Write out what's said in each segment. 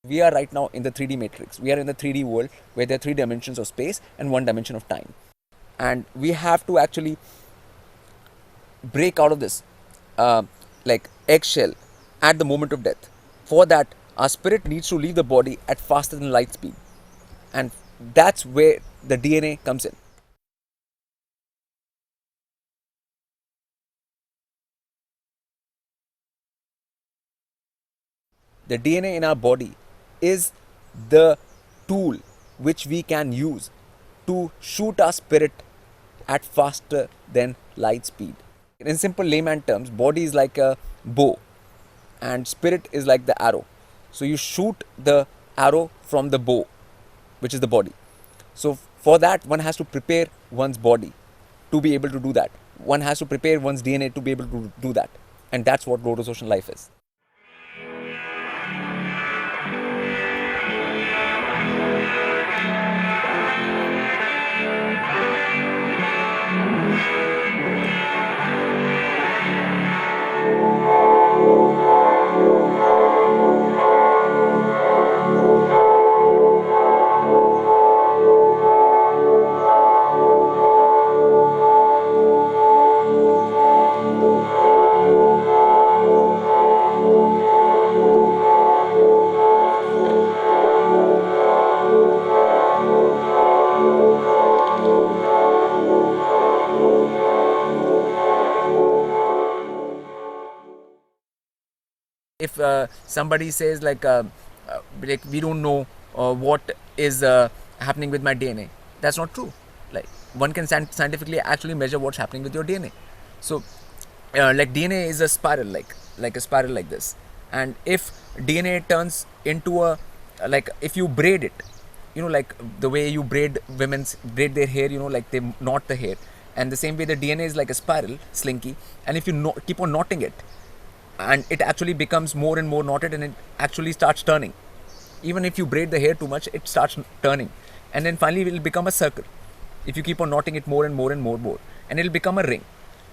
We are right now in the 3D matrix. We are in the 3D world where there are 3 dimensions of space and 1 dimension of time. And we have to actually break out of this like eggshell at the moment of death. For that, our spirit needs to leave the body at faster than light speed. And that's where the DNA comes in. The DNA in our body is the tool which we can use to shoot our spirit at faster than light speed. In simple layman terms, body is like a bow and spirit is like the arrow. So you shoot the arrow from the bow, which is the body. So for that, one has to prepare one's body to be able to do that. One has to prepare one's DNA to be able to do that. And that's what Lotus Ocean life is. If somebody says like we don't know what is happening with my DNA, that's not true. Like one can scientifically actually measure what's happening with your DNA. So like DNA is a spiral, like a spiral like this. And if DNA turns into a like if you braid it, you know, like the way you braid braid their hair, you know, like they knot the hair, and the same way the DNA is like a spiral slinky, and if you keep on knotting it, and it actually becomes more and more knotted, and it actually starts turning. Even if you braid the hair too much, it starts turning, and then finally it will become a circle if you keep on knotting it more and more and more, and it will become a ring.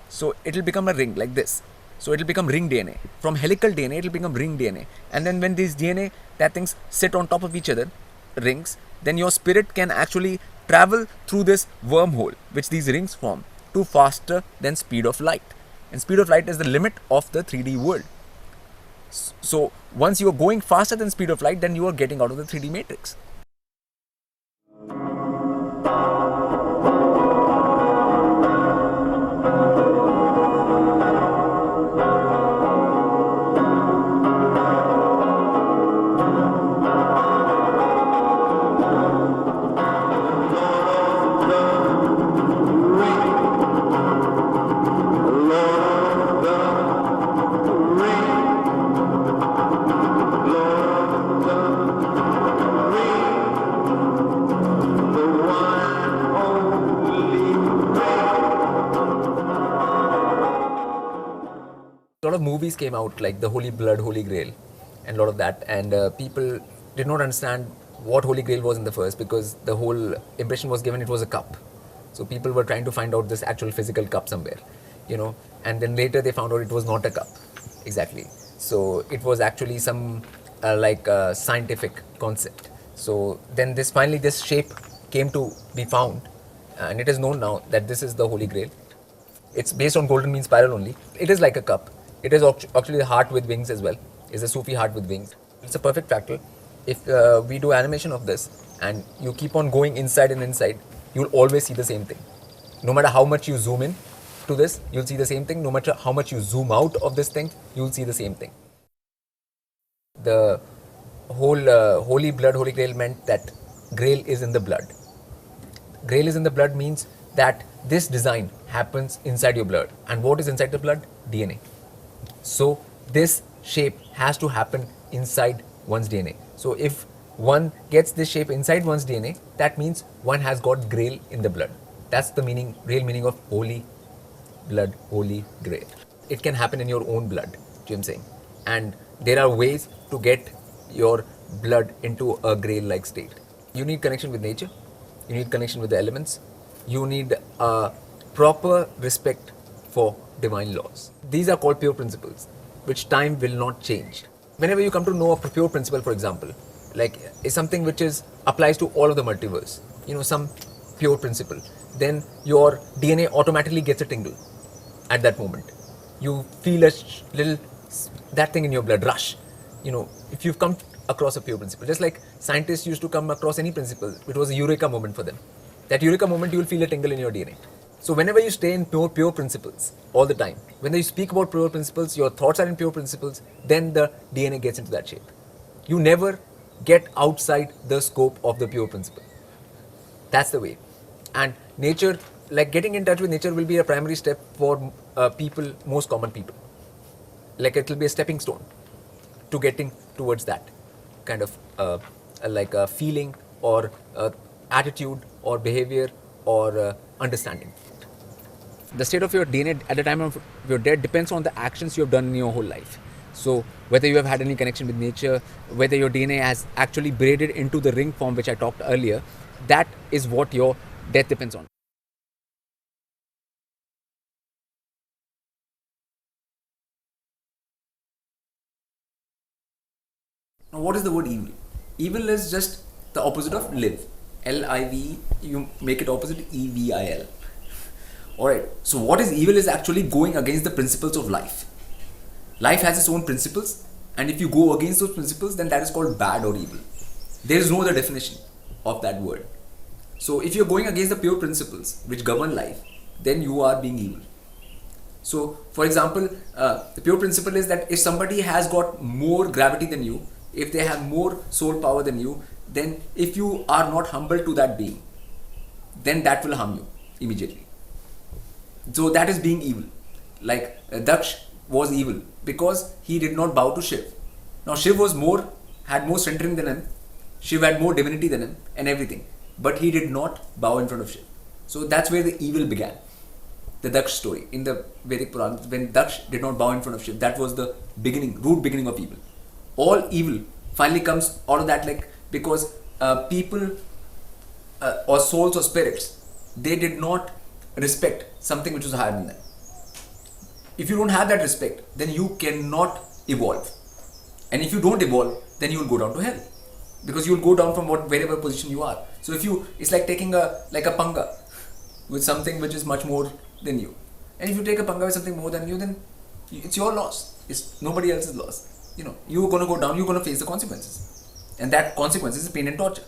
So it will become a ring like this. So it will become ring DNA. From helical DNA, it will become ring DNA. And then when these DNA, that things sit on top of each other, rings, then your spirit can actually travel through this wormhole which these rings form to faster than speed of light. And speed of light is the limit of the 3D world. So once you are going faster than speed of light, then you are getting out of the 3D matrix. A lot of movies came out like the Holy Blood, Holy Grail, and a lot of that, and people did not understand what Holy Grail was in the first, because the whole impression was given it was a cup. So people were trying to find out this actual physical cup somewhere, you know, and then later they found out it was not a cup exactly. So it was actually some scientific concept. So then this shape came to be found, and it is known now that this is the Holy Grail. It's based on golden mean spiral only. It is like a cup. It is actually the heart with wings as well. is a Sufi heart with wings. It's a perfect fractal. If we do animation of this and you keep on going inside and inside, you'll always see the same thing. No matter how much you zoom in to this, you'll see the same thing. No matter how much you zoom out of this thing, you'll see the same thing. The whole holy blood, holy grail meant that grail is in the blood. Grail is in the blood means that this design happens inside your blood. And what is inside the blood? DNA. So this shape has to happen inside one's DNA. So if one gets this shape inside one's DNA, that means one has got grail in the blood. That's the meaning, real meaning of holy blood, holy grail. It can happen in your own blood, I'm saying. And there are ways to get your blood into a grail-like state. You need connection with nature. You need connection with the elements. You need a proper respect for divine laws. These are called pure principles, which time will not change. Whenever you come to know a pure principle, for example, like is something which applies to all of the multiverse, some pure principle, then your DNA automatically gets a tingle at that moment. You feel a little, that thing in your blood rush. If you've come across a pure principle, just like scientists used to come across any principle, it was a eureka moment for them. That eureka moment, you will feel a tingle in your DNA. So whenever you stay in pure principles all the time, when you speak about pure principles, your thoughts are in pure principles, then the DNA gets into that shape. You never get outside the scope of the pure principle. That's the way. And nature, like getting in touch with nature will be a primary step for people, most common people. Like it will be a stepping stone to getting towards that kind of like a feeling or attitude or behavior or understanding. The state of your DNA at the time of your death depends on the actions you have done in your whole life. So whether you have had any connection with nature, whether your DNA has actually braided into the ring form which I talked earlier, that is what your death depends on. Now what is the word evil? Evil is just the opposite of live. L-I-V, you make it opposite E-V-I-L. Alright, so what is evil is actually going against the principles of life. Life has its own principles, and if you go against those principles, then that is called bad or evil. There is no other definition of that word. So if you're going against the pure principles which govern life, then you are being evil. So for example, the pure principle is that if somebody has got more gravity than you, if they have more soul power than you, then if you are not humble to that being, then that will harm you immediately. So that is being evil. Like Daksh was evil because he did not bow to Shiv. Now Shiv had more centering than him, Shiv had more divinity than him and everything, but he did not bow in front of Shiv. So that's where the evil began. The Daksh story in the Vedic Purana, when Daksh did not bow in front of Shiv, that was the root beginning of evil. All evil finally comes out of that, like because people or souls or spirits, they did not respect something which was higher than them. If you don't have that respect, then you cannot evolve. And if you don't evolve, then you will go down to hell. Because you will go down from wherever position you are. So it's like taking a panga with something which is much more than you. And if you take a panga with something more than you, then it's your loss. It's nobody else's loss. You're going to go down, you're going to face the consequences. And that consequence is pain and torture.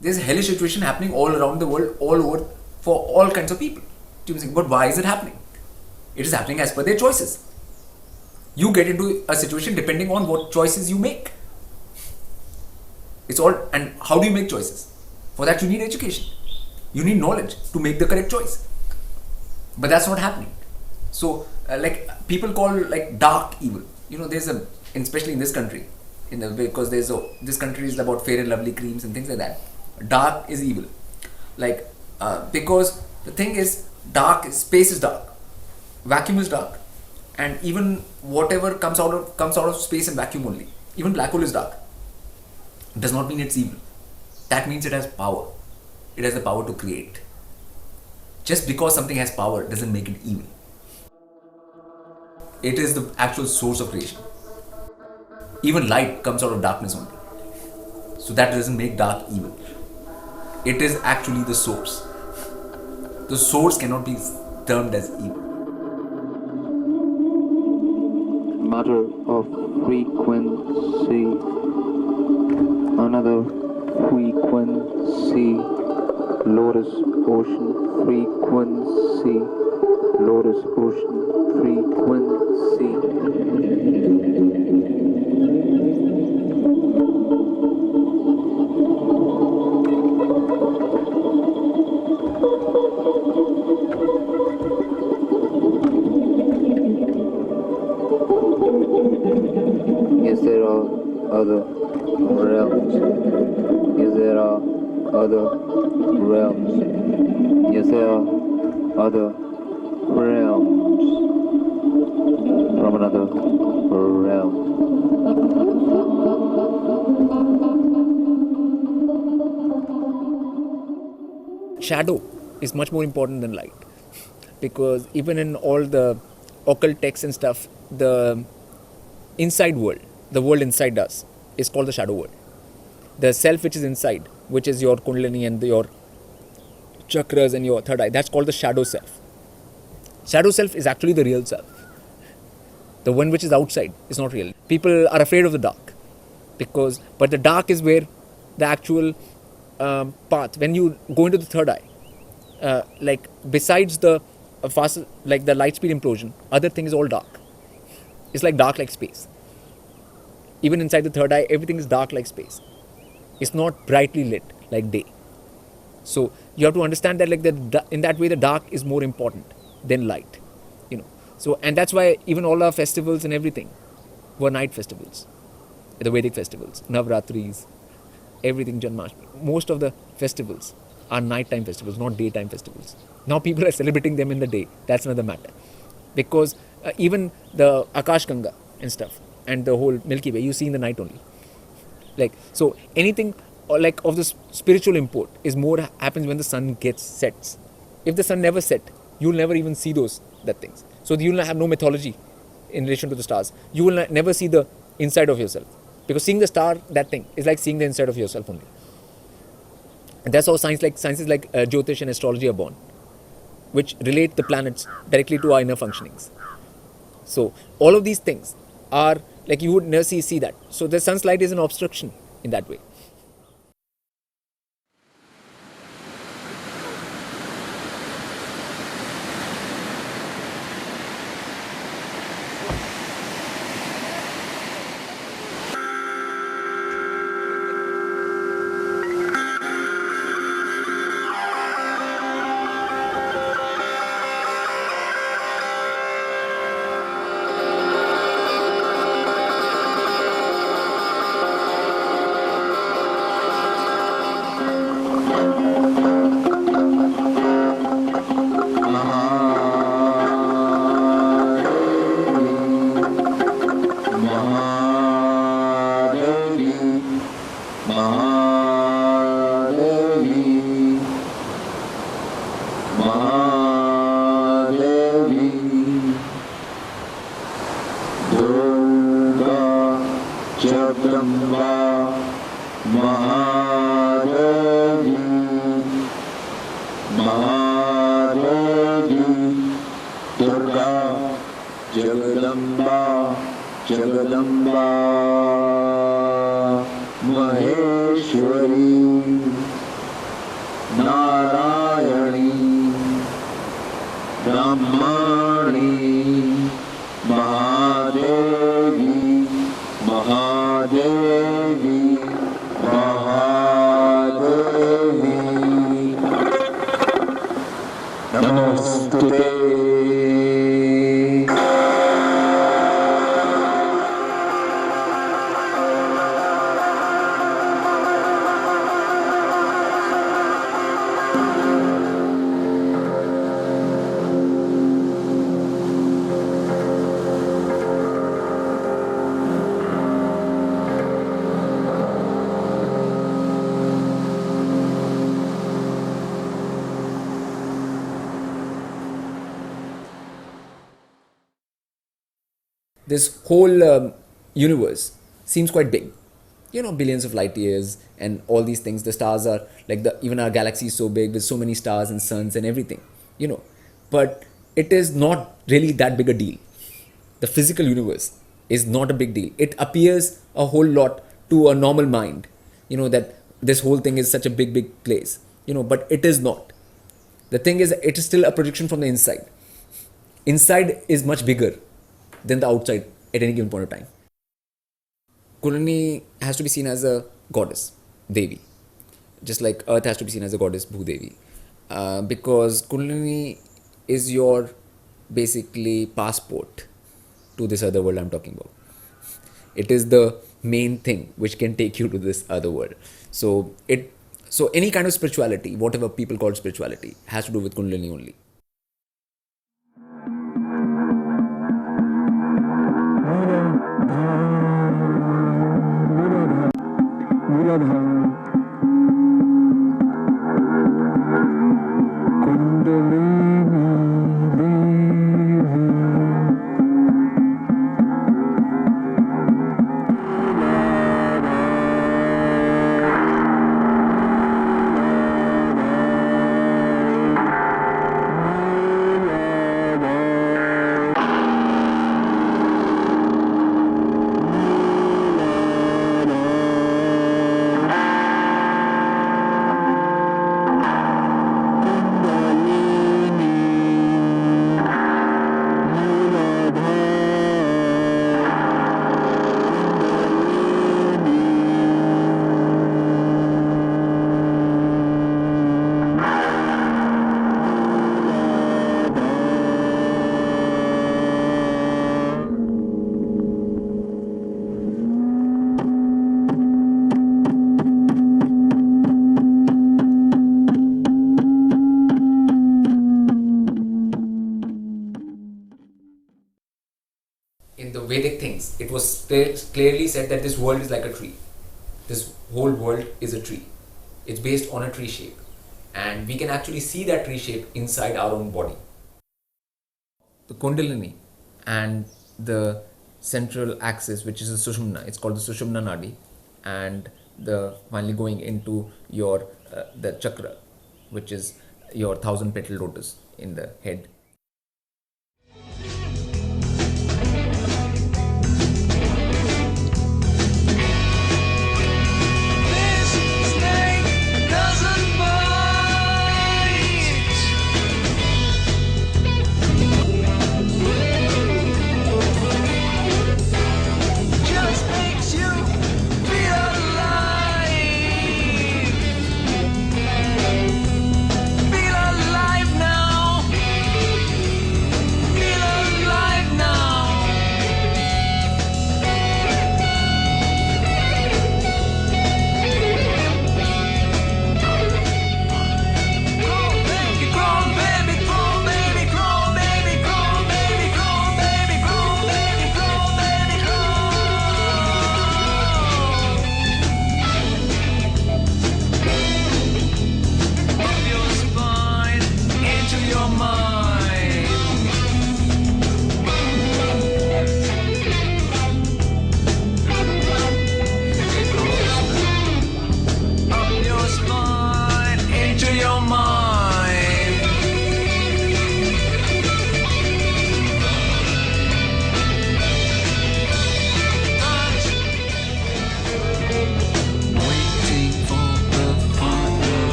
There's a hellish situation happening all around the world, all over, for all kinds of people. But why is it happening? It is happening as per their choices. You get into a situation depending on what choices you make. And how do you make choices? For that you need education. You need knowledge to make the correct choice. But that's not happening. So like people call like dark evil. There's especially in this country, because this country is about fair and lovely creams and things like that. Dark is evil. Like because the thing is, space is dark, vacuum is dark, and even whatever comes out of space and vacuum only, even black hole is dark. Does not mean it's evil. That means it has power. It has the power to create. Just because something has power doesn't make it evil. It is the actual source of creation. Even light comes out of darkness only. So that doesn't make dark evil. It is actually the source. The source cannot be termed as evil. Matter of frequency, another frequency, lotus ocean frequency, lotus ocean frequency. Yes, there are other realms. Yes, there are other realms. Yes, there are other realms from another realm. Shadow is much more important than light, because even in all the occult texts and stuff, the inside world, the world inside us, is called the shadow world. The self which is inside, which is your Kundalini and your chakras and your third eye, that's called the shadow self. Shadow self is actually the real self. The one which is outside is not real. People are afraid of the dark, but the dark is where the actual path. When you go into the third eye, like besides the fast, like the light speed implosion, other thing is all dark. It's like dark like space. Even inside the third eye, everything is dark like space. It's not brightly lit like day. So you have to understand that, like in that way, the dark is more important than light. So, and that's why even all our festivals and everything were night festivals. The Vedic festivals, Navratris, everything, Janmashtami. Most of the festivals are nighttime festivals, not daytime festivals. Now people are celebrating them in the day. That's another matter. Because even the Akash Ganga and stuff, and the whole Milky Way, you see in the night only. Like, so anything like of this spiritual import is more happens when the sun sets. If the sun never set, you'll never even see that things. So you'll have no mythology in relation to the stars. You will never see the inside of yourself, because seeing the star, that thing, is like seeing the inside of yourself only. And that's how sciences like Jyotish and astrology are born, which relate the planets directly to our inner functionings. So all of these things are like, you would never see that. So the sun's light is an obstruction in that way. This whole universe seems quite big, billions of light years and all these things. The stars are like, even our galaxy is so big with so many stars and suns and everything, but it is not really that big a deal. The physical universe is not a big deal. It appears a whole lot to a normal mind, that this whole thing is such a big place, but it is not. The thing is, it is still a projection from the inside. Inside is much bigger than the outside at any given point of time. Kundalini has to be seen as a goddess, Devi, just like Earth has to be seen as a goddess, Bhudevi, because Kundalini is your basically passport to this other world I'm talking about. It is the main thing which can take you to this other world. So any kind of spirituality, whatever people call spirituality, has to do with Kundalini only. In the Vedic things, it was clearly said that this world is like a tree. This whole world is a tree. It's based on a tree shape. And we can actually see that tree shape inside our own body. The Kundalini and the central axis, which is the Sushumna, it's called the Sushumna Nadi, and the finally going into your the chakra, which is your 1,000 petal lotus in the head.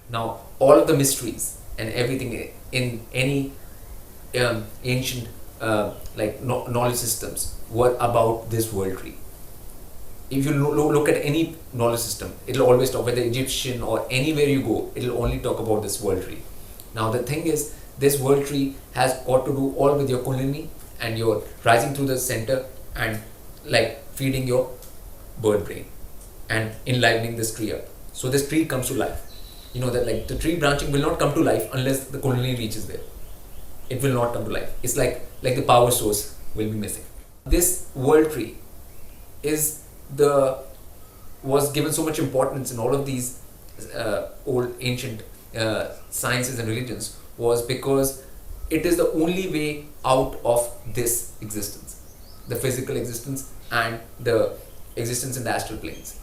Now, all of the mysteries and everything in any ancient knowledge systems were about this world tree. If you look at any knowledge system, it'll always talk, whether Egyptian or anywhere you go, it'll only talk about this world tree. Now, the thing is, this world tree has got to do all with your Kundalini and your rising through the center and like feeding your bird brain and enlivening this tree up. So this tree comes to life. You know that like the tree branching will not come to life unless the Kundalini reaches there. It will not come to life. It's like the power source will be missing. This world tree was given so much importance in all of these old ancient sciences and religions, was because it is the only way out of this existence, the physical existence and the existence in the astral planes.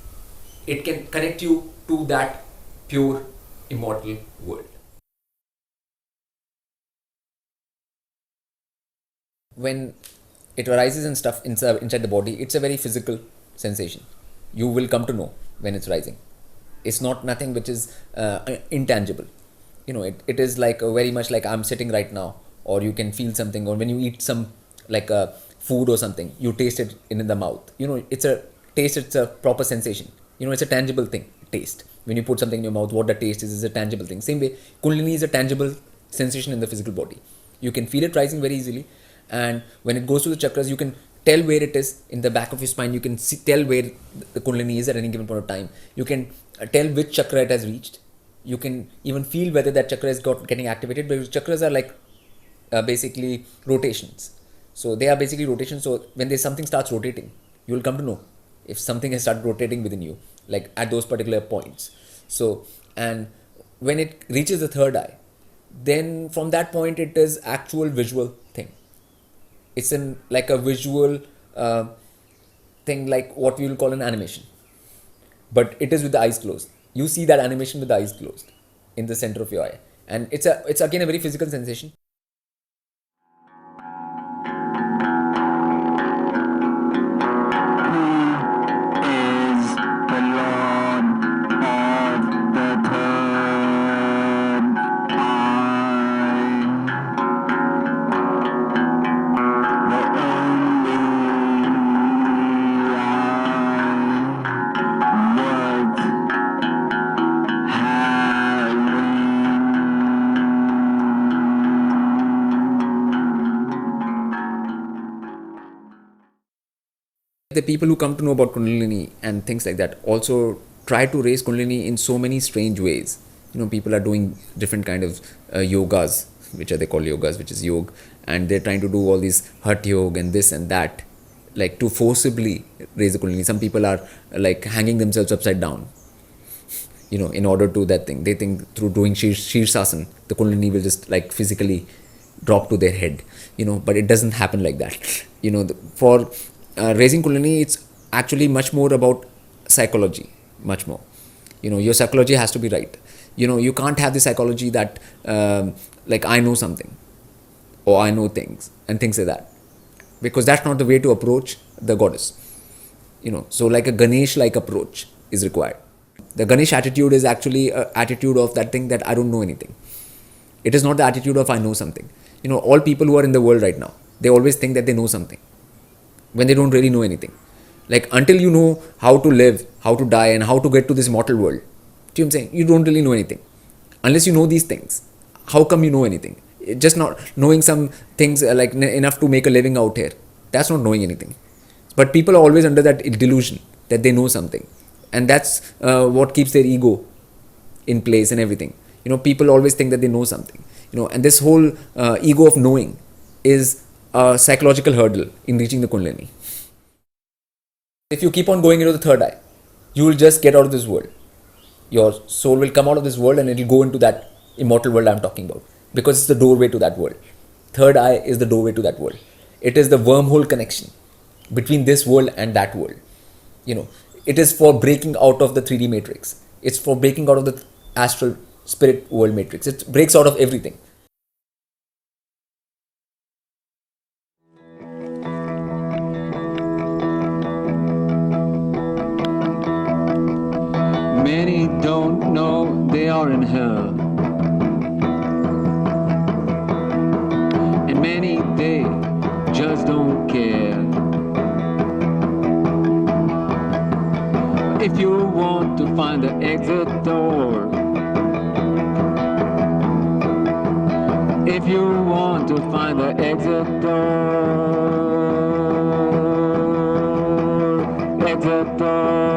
It can connect you to that pure, immortal world. When it arises and stuff inside the body, it's a very physical sensation. You will come to know when it's rising. It's not nothing which is intangible. It is like very much like I'm sitting right now, or you can feel something, or when you eat some like food or something, you taste it in the mouth. It's a taste, it's a proper sensation. It's a tangible thing, taste. When you put something in your mouth, what the taste is a tangible thing. Same way, Kundalini is a tangible sensation in the physical body. You can feel it rising very easily, and when it goes to the chakras, you can tell where it is in the back of your spine. You can tell where the Kundalini is at any given point of time. You can tell which chakra it has reached. You can even feel whether that chakra is getting activated, because chakras are like basically rotations. So they are basically rotations. So when there's something starts rotating, you will come to know if something has started rotating within you, like at those particular points. So, and when it reaches the third eye, then from that point it is actual visual thing. It's like a visual thing, like what we will call an animation, but it is with the eyes closed. You see that animation with the eyes closed in the center of your eye, and it's again a very physical sensation. The people who come to know about Kundalini and things like that also try to raise Kundalini in so many strange ways. People are doing different kind of yogas, which are they call yogas, which is yoga, and they're trying to do all these Hatha yoga and this and that, like to forcibly raise the Kundalini. Some people are like hanging themselves upside down, in order to that thing. They think through doing Shirsasana, the Kundalini will just like physically drop to their head, but it doesn't happen like that. For raising Kundalini, it's actually much more about psychology, much more. Your psychology has to be right. You can't have the psychology that like I know something, or I know things and things like that, because that's not the way to approach the goddess. So like a Ganesh-like approach is required. The Ganesh attitude is actually an attitude of that thing that I don't know anything. It is not the attitude of I know something. All people who are in the world right now, they always think that they know something, when they don't really know anything. Like until you know how to live, how to die, and how to get to this mortal world, do you know what I'm saying? You don't really know anything. Unless you know these things, how come you know anything? Just not knowing some things like enough to make a living out here, that's not knowing anything. But people are always under that delusion that they know something, and that's what keeps their ego in place and everything. People always think that they know something, and this whole ego of knowing is a psychological hurdle in reaching the Kundalini. If you keep on going into the third eye, you will just get out of this world. Your soul will come out of this world and it will go into that immortal world I'm talking about, because it's the doorway to that world. Third eye is the doorway to that world. It is the wormhole connection between this world and that world. It is for breaking out of the 3D matrix. It's for breaking out of the astral spirit world matrix. It breaks out of everything. Many don't know they are in hell, and many they just don't care. If you want to find the exit door, if you want to find the exit door, exit door.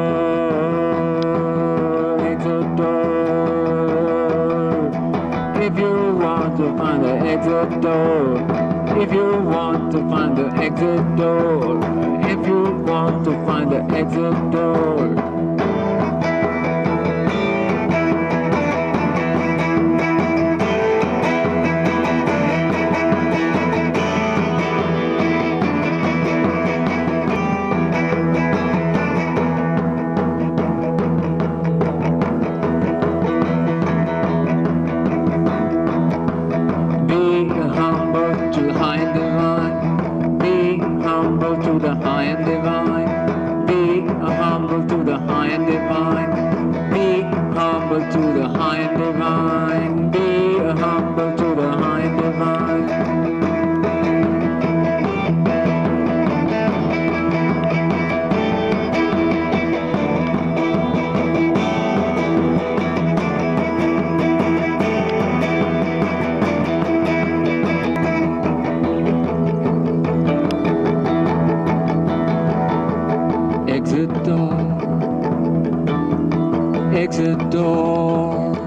If you want to find the exit door, if you want to find the exit door, if you want to find the exit door. high and divine. Be humble to the high and divine. Be humble to the high and divine. Exit door, exit door.